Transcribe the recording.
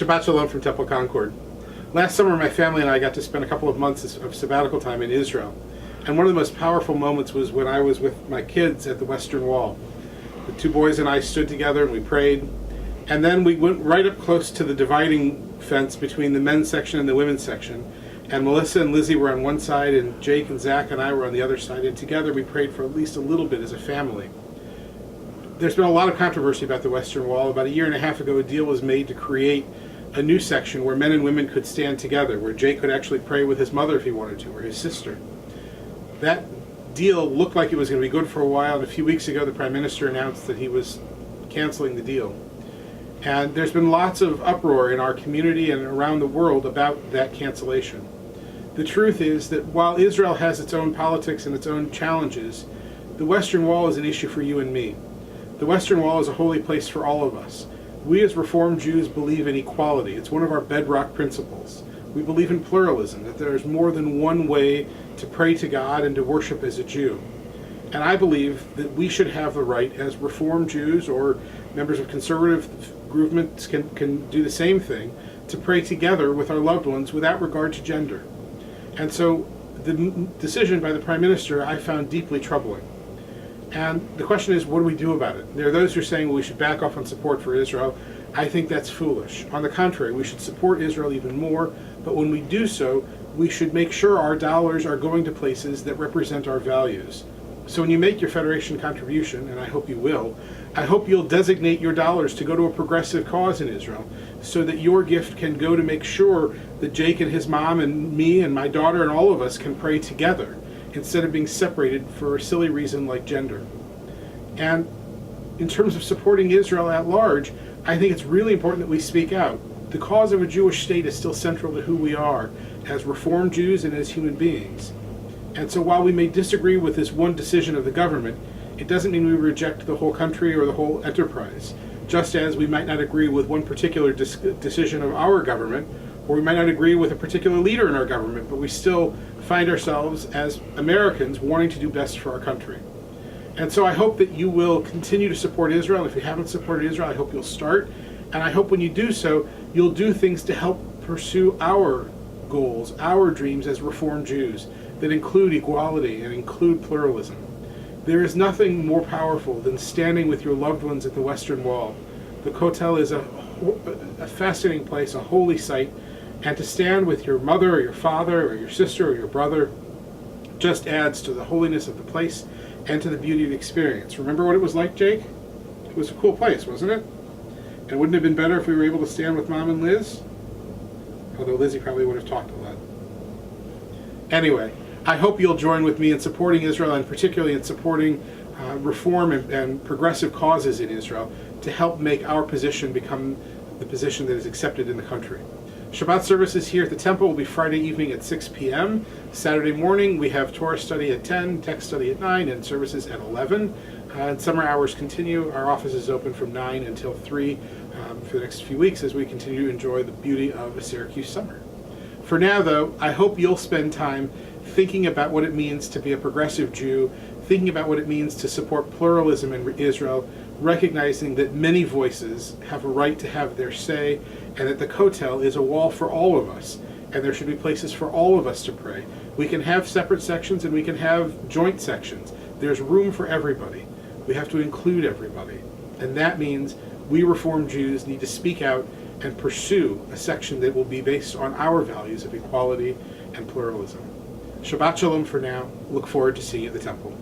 Shabbat Shalom from Temple Concord. Last summer, my family and I got to spend a couple of months of sabbatical time in Israel. And one of the most powerful moments was when I was with my kids at the Western Wall. The two boys and I stood together and we prayed. And then we went right up close to the dividing fence between the men's section and the women's section. And Melissa and Lizzie were on one side, and Jake and Zach and I were on the other side. And together we prayed for at least a little bit as a family. There's been a lot of controversy about the Western Wall. About a year and a half ago, a deal was made to create a new section where men and women could stand together, where Jake could actually pray with his mother if he wanted to, or his sister. That deal looked like it was going to be good for a while, and a few weeks ago the Prime Minister announced that he was canceling the deal. And there's been lots of uproar in our community and around the world about that cancellation. The truth is that while Israel has its own politics and its own challenges, the Western Wall is an issue for you and me. The Western Wall is a holy place for all of us. We as Reformed Jews believe in equality. It's one of our bedrock principles. We believe in pluralism, that there is more than one way to pray to God and to worship as a Jew. And I believe that we should have the right, as Reformed Jews or members of conservative movements can do the same thing, to pray together with our loved ones without regard to gender. And so the decision by the Prime Minister I found deeply troubling. And the question is, what do we do about it? There are those who are saying, well, we should back off on support for Israel. I think that's foolish. On the contrary, we should support Israel even more, but when we do so, we should make sure our dollars are going to places that represent our values. So when you make your Federation contribution, and I hope you will, I hope you'll designate your dollars to go to a progressive cause in Israel, so that your gift can go to make sure that Jake and his mom and me and my daughter and all of us can pray together, instead of being separated for a silly reason like gender. And in terms of supporting Israel at large, I think it's really important that we speak out. The cause of a Jewish state is still central to who we are as Reformed Jews and as human beings. And so while we may disagree with this one decision of the government, it doesn't mean we reject the whole country or the whole enterprise. Just as we might not agree with one particular decision of our government, or we might not agree with a particular leader in our government, but we still find ourselves as Americans wanting to do best for our country. And so I hope that you will continue to support Israel. If you haven't supported Israel, I hope you'll start. And I hope when you do so, you'll do things to help pursue our goals, our dreams as Reformed Jews that include equality and include pluralism. There is nothing more powerful than standing with your loved ones at the Western Wall. The Kotel is a fascinating place, a holy site, and to stand with your mother or your father or your sister or your brother just adds to the holiness of the place and to the beauty of the experience. Remember what it was like, Jake? It was a cool place, wasn't it? And wouldn't it have been better if we were able to stand with Mom and Liz? Although Lizzie probably would have talked a lot. Anyway, I hope you'll join with me in supporting Israel, and particularly in supporting reform and progressive causes in Israel to help make our position become the position that is accepted in the country. Shabbat services here at the temple will be Friday evening at 6 p.m. Saturday morning we have Torah study at 10, text study at 9, and services at 11. And summer hours continue. Our office is open from 9 until 3 for the next few weeks as we continue to enjoy the beauty of a Syracuse summer. For now, though, I hope you'll spend time thinking about what it means to be a progressive Jew, thinking about what it means to support pluralism in Israel, recognizing that many voices have a right to have their say, and that the Kotel is a wall for all of us, and there should be places for all of us to pray. We can have separate sections and we can have joint sections. There's room for everybody. We have to include everybody. And that means we Reformed Jews need to speak out and pursue a section that will be based on our values of equality and pluralism. Shabbat Shalom for now. Look forward to seeing you at the temple.